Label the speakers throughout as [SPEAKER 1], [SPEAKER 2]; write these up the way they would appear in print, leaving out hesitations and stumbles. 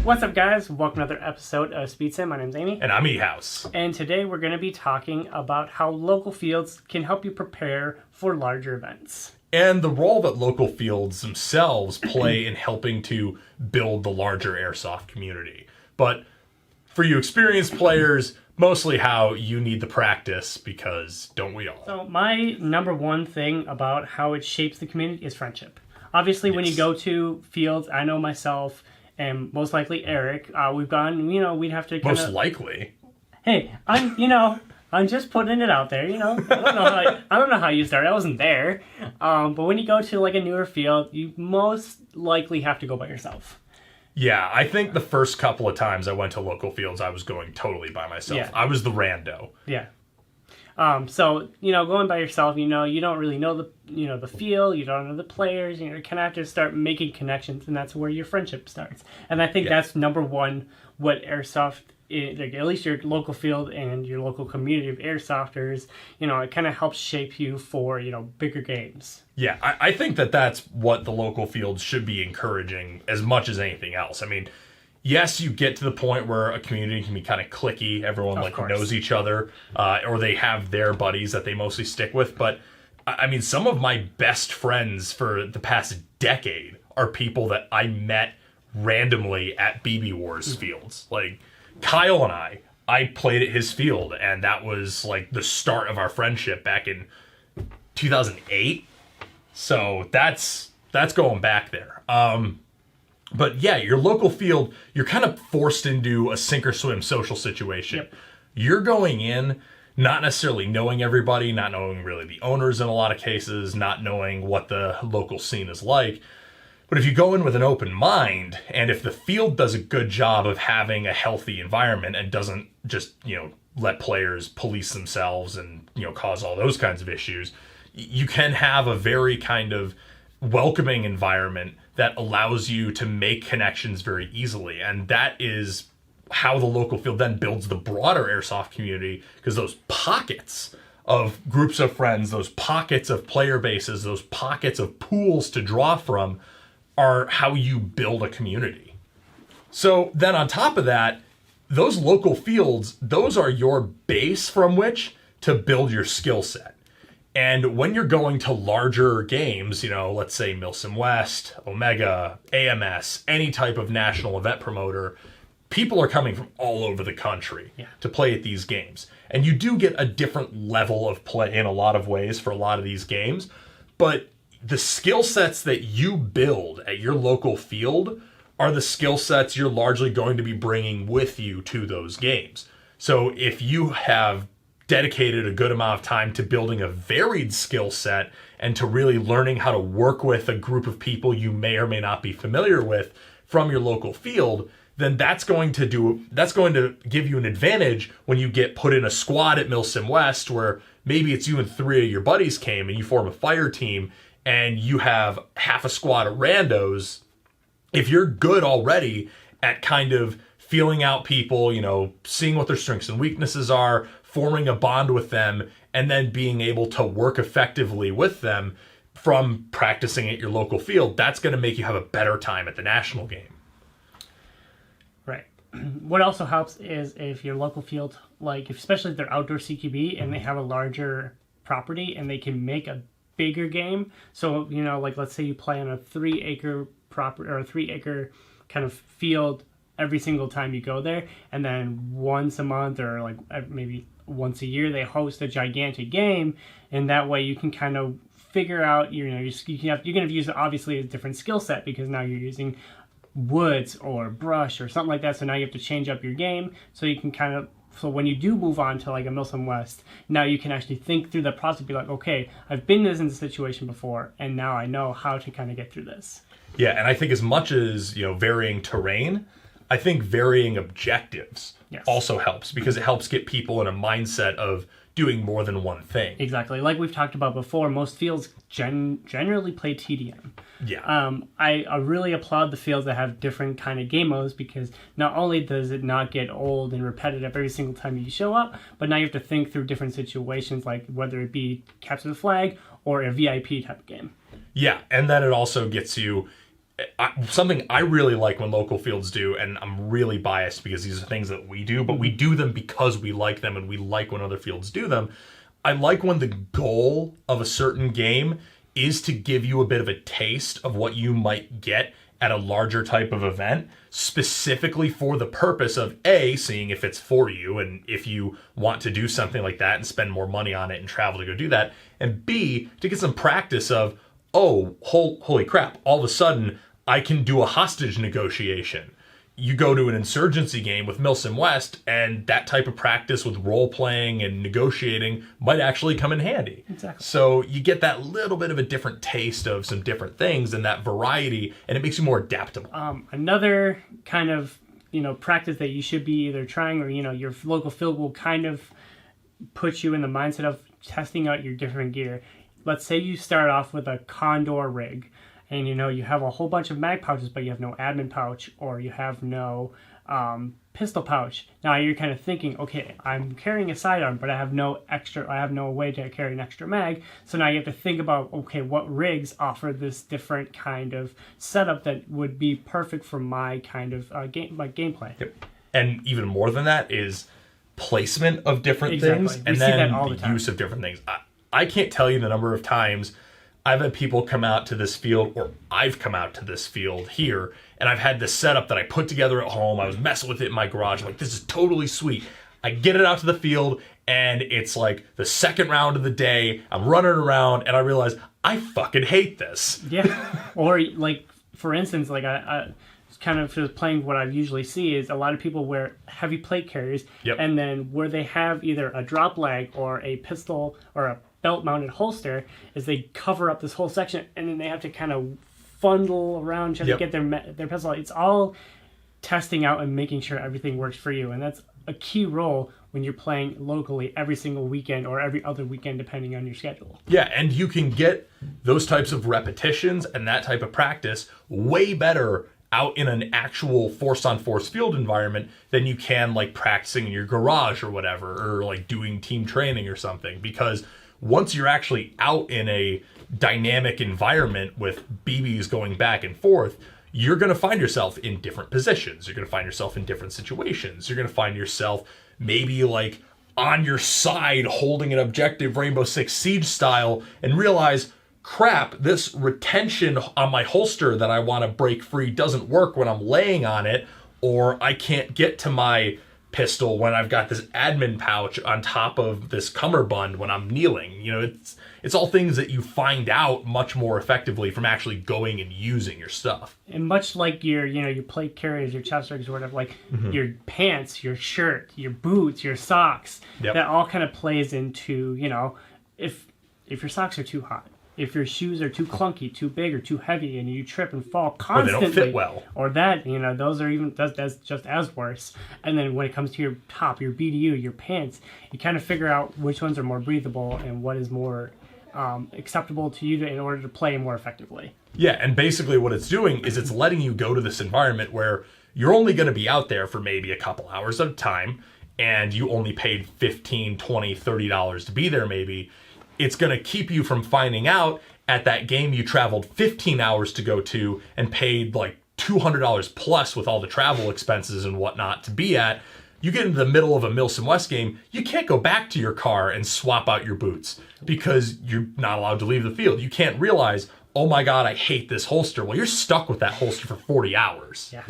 [SPEAKER 1] What's up, guys? Welcome to another episode of SpeedSim. My name's Amy.
[SPEAKER 2] And I'm E-House.
[SPEAKER 1] And today we're going to be talking about how local fields can help you prepare for larger events.
[SPEAKER 2] And the role that local fields themselves play in helping to build the larger airsoft community. But for you experienced players, mostly how you need the practice, because don't we all?
[SPEAKER 1] So my number one thing about how it shapes the community is friendship. Obviously, when you go to fields, I know myself, and most likely Eric, we've gone, we'd have to kind of...
[SPEAKER 2] Most likely.
[SPEAKER 1] Hey, I'm just putting it out there, I don't know how you started. I wasn't there. But when you go to like a newer field, you most likely have to go by yourself.
[SPEAKER 2] Yeah, I think the first couple of times I went to local fields, I was going totally by myself.
[SPEAKER 1] Yeah.
[SPEAKER 2] I was the rando.
[SPEAKER 1] Yeah. So, going by yourself, you don't really know the field, you don't know the players, you kind of have to start making connections, and that's where your friendship starts. And I think that's number one, what airsoft is, like, at least your local field and your local community of airsofters, it kind of helps shape you for, bigger games.
[SPEAKER 2] Yeah, I think that's what the local fields should be encouraging as much as anything else. I mean, yes, you get to the point where a community can be kind of cliquey. Everyone knows each other, or they have their buddies that they mostly stick with. But I mean, some of my best friends for the past decade are people that I met randomly at BB Wars fields. Like Kyle and I played at his field, and that was like the start of our friendship back in 2008. So that's going back there. But yeah, your local field, you're kind of forced into a sink or swim social situation.
[SPEAKER 1] Yep.
[SPEAKER 2] You're going in not necessarily knowing everybody, not knowing really the owners in a lot of cases, not knowing what the local scene is like. But if you go in with an open mind, and if the field does a good job of having a healthy environment and doesn't just, let players police themselves and, cause all those kinds of issues, you can have a very kind of welcoming environment that allows you to make connections very easily. And that is how the local field then builds the broader airsoft community, because those pockets of groups of friends, those pockets of player bases, those pockets of pools to draw from are how you build a community. So then on top of that, those local fields, those are your base from which to build your skill set. And when you're going to larger games, let's say Milsim West, Omega, AMS, any type of national event promoter, people are coming from all over the country to play at these games. And you do get a different level of play in a lot of ways for a lot of these games. But the skill sets that you build at your local field are the skill sets you're largely going to be bringing with you to those games. So if you have dedicated a good amount of time to building a varied skill set and to really learning how to work with a group of people you may or may not be familiar with from your local field, then that's going to give you an advantage when you get put in a squad at Milsim West, where maybe it's you and three of your buddies came and you form a fire team and you have half a squad of randos. If you're good already at kind of feeling out people, seeing what their strengths and weaknesses are, forming a bond with them, and then being able to work effectively with them from practicing at your local field, that's going to make you have a better time at the national game.
[SPEAKER 1] Right. What also helps is if your local field, especially if they're outdoor CQB and they have a larger property and they can make a bigger game. So, let's say you play on a 3-acre property or a 3-acre kind of field every single time you go there, and then once a month or maybe once a year they host a gigantic game, and that way you can kind of figure out you're going to use obviously a different skill set, because now you're using woods or brush or something like that, so now you have to change up your game, so you can so when you do move on to a Milsim West, now you can actually think through the process, be like, okay, I've been in this situation before, and now I know how to kind of get through this.
[SPEAKER 2] Yeah, and I think as much as varying terrain, I think varying objectives also helps, because it helps get people in a mindset of doing more than one thing.
[SPEAKER 1] Exactly. Like we've talked about before, most fields generally play TDM.
[SPEAKER 2] Yeah.
[SPEAKER 1] I really applaud the fields that have different kind of game modes, because not only does it not get old and repetitive every single time you show up, but now you have to think through different situations, like whether it be capture the flag or a VIP type of game.
[SPEAKER 2] Yeah, and then it also gets you something I really like when local fields do, and I'm really biased because these are things that we do, but we do them because we like them and we like when other fields do them. I like when the goal of a certain game is to give you a bit of a taste of what you might get at a larger type of event, specifically for the purpose of A, seeing if it's for you and if you want to do something like that and spend more money on it and travel to go do that, and B, to get some practice of, oh, holy crap, all of a sudden I can do a hostage negotiation. You go to an insurgency game with Milsim West, and that type of practice with role-playing and negotiating might actually come in handy.
[SPEAKER 1] Exactly.
[SPEAKER 2] So you get that little bit of a different taste of some different things and that variety, and it makes you more adaptable.
[SPEAKER 1] Another kind of, practice that you should be either trying or, your local field will kind of put you in the mindset of testing out your different gear. Let's say you start off with a Condor rig. And you have a whole bunch of mag pouches, but you have no admin pouch, or you have no pistol pouch. Now you're kind of thinking, okay, I'm carrying a sidearm, but I have no way to carry an extra mag. So now you have to think about, okay, what rigs offer this different kind of setup that would be perfect for my kind of gameplay.
[SPEAKER 2] Yep. And even more than that is placement of different things, and then the use of different things. I can't tell you the number of times I've had people come out to this field, or I've come out to this field here, and I've had this setup that I put together at home. I was messing with it in my garage. I'm like, this is totally sweet. I get it out to the field, and it's like the second round of the day. I'm running around, and I realize I fucking hate this.
[SPEAKER 1] Yeah. Or, like, for instance, like, I kind of just playing what I usually see is a lot of people wear heavy plate carriers, and then where they have either a drop leg or a pistol or a belt-mounted holster, is they cover up this whole section, and then they have to kind of fundle around trying to get their pistol. It's all testing out and making sure everything works for you, and that's a key role when you're playing locally every single weekend or every other weekend, depending on your schedule.
[SPEAKER 2] Yeah, and you can get those types of repetitions and that type of practice way better out in an actual force-on-force field environment than you can like practicing in your garage or whatever, or like doing team training or something, because once you're actually out in a dynamic environment with BBs going back and forth, you're going to find yourself in different positions. You're going to find yourself in different situations. You're going to find yourself maybe like on your side holding an objective Rainbow Six Siege style and realize, crap, this retention on my holster that I want to break free doesn't work when I'm laying on it, or I can't get to my pistol when I've got this admin pouch on top of this cummerbund when I'm kneeling. It's all things that you find out much more effectively from actually going and using your stuff.
[SPEAKER 1] And much like your plate carriers, your chest rigs or whatever, like your pants, your shirt, your boots, your socks, that all kind of plays into, if your socks are too hot, if your shoes are too clunky, too big, or too heavy, and you trip and fall constantly,
[SPEAKER 2] or they don't fit well,
[SPEAKER 1] or that, those are that's just as worse. And then when it comes to your top, your BDU, your pants, you kind of figure out which ones are more breathable and what is more acceptable to you in order to play more effectively.
[SPEAKER 2] Yeah, and basically what it's doing is it's letting you go to this environment where you're only going to be out there for maybe a couple hours at a time, and you only paid $15, $20, $30 to be there maybe. It's going to keep you from finding out at that game you traveled 15 hours to go to and paid like $200 plus with all the travel expenses and whatnot to be at. You get into the middle of a Milsim West game, you can't go back to your car and swap out your boots because you're not allowed to leave the field. You can't realize, oh my God, I hate this holster. Well, you're stuck with that holster for 40 hours.
[SPEAKER 1] Yeah.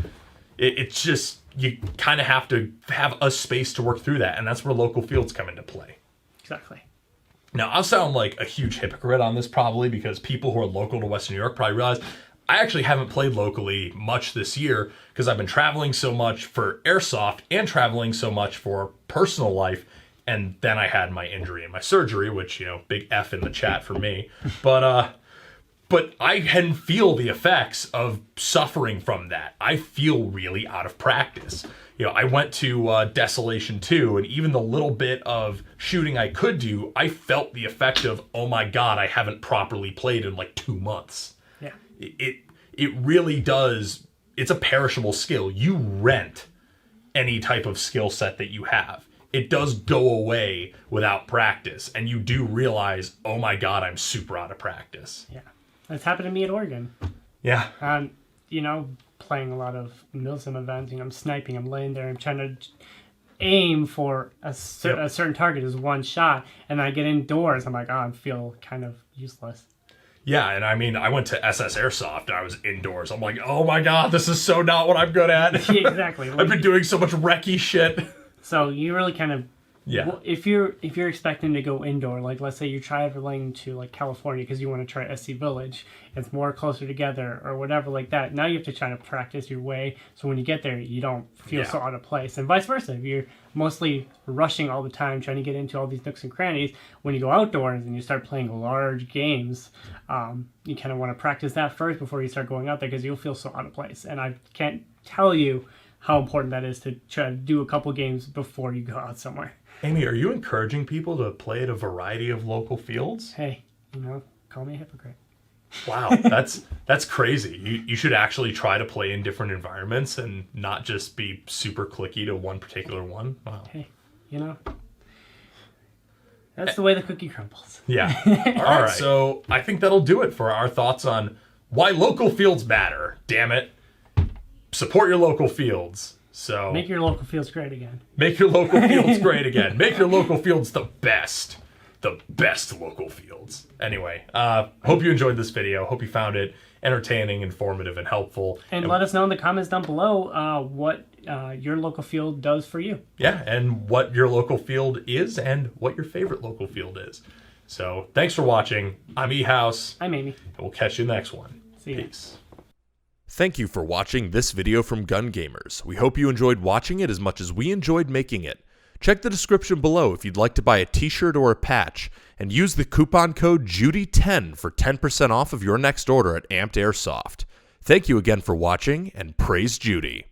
[SPEAKER 2] It's just, you kind of have to have a space to work through that, and that's where local fields come into play.
[SPEAKER 1] Exactly.
[SPEAKER 2] Now, I'll sound like a huge hypocrite on this probably, because people who are local to Western New York probably realize I actually haven't played locally much this year because I've been traveling so much for airsoft and traveling so much for personal life. And then I had my injury and my surgery, which, big F in the chat for me. But I hadn't feel the effects of suffering from that. I feel really out of practice. I went to Desolation 2, and even the little bit of shooting I could do, I felt the effect of, oh my God, I haven't properly played in like 2 months.
[SPEAKER 1] Yeah.
[SPEAKER 2] It really does. It's a perishable skill. You rent any type of skill set that you have. It does go away without practice, and you do realize, oh my God, I'm super out of practice.
[SPEAKER 1] Yeah. That's happened to me at Oregon.
[SPEAKER 2] Yeah.
[SPEAKER 1] playing a lot of MilSim events, I'm sniping, I'm laying there, I'm trying to aim for a certain target is one shot, and I get indoors, I'm like, I feel kind of useless.
[SPEAKER 2] Yeah, and I mean, I went to SS Airsoft, I was indoors. I'm like, oh my god, this is so not what I'm good at.
[SPEAKER 1] Yeah, exactly.
[SPEAKER 2] I've been doing so much wrecky shit.
[SPEAKER 1] So you really kind of,
[SPEAKER 2] yeah.
[SPEAKER 1] If you're expecting to go indoor, like let's say you're traveling to like California because you want to try SC Village, it's more closer together or whatever like that. Now you have to try to practice your way, so when you get there, you don't feel so out of place, and vice versa. If you're mostly rushing all the time, trying to get into all these nooks and crannies, when you go outdoors and you start playing large games, you kind of want to practice that first before you start going out there, because you'll feel so out of place. And I can't tell you how important that is to try to do a couple games before you go out somewhere.
[SPEAKER 2] Amy, are you encouraging people to play at a variety of local fields?
[SPEAKER 1] Hey, call me a hypocrite.
[SPEAKER 2] Wow, that's crazy. You should actually try to play in different environments and not just be super clicky to one particular one. Wow.
[SPEAKER 1] Hey, that's the way the cookie crumbles.
[SPEAKER 2] Yeah. All right. So I think that'll do it for our thoughts on why local fields matter. Damn it. Support your local fields. So
[SPEAKER 1] make your local fields great again.
[SPEAKER 2] Make your local fields great again. Make your local fields the best. The best local fields. Anyway, hope you enjoyed this video. Hope you found it entertaining, informative, and helpful.
[SPEAKER 1] And let us know in the comments down below what your local field does for you.
[SPEAKER 2] Yeah, and what your local field is and what your favorite local field is. So thanks for watching. I'm eHouse.
[SPEAKER 1] I'm Amy.
[SPEAKER 2] And we'll catch you next one.
[SPEAKER 1] See ya.
[SPEAKER 2] Peace. Thank you for watching this video from Gun Gamers. We hope you enjoyed watching it as much as we enjoyed making it. Check the description below if you'd like to buy a t-shirt or a patch, and use the coupon code JUDY10 for 10% off of your next order at Amped Airsoft. Thank you again for watching, and praise Judy.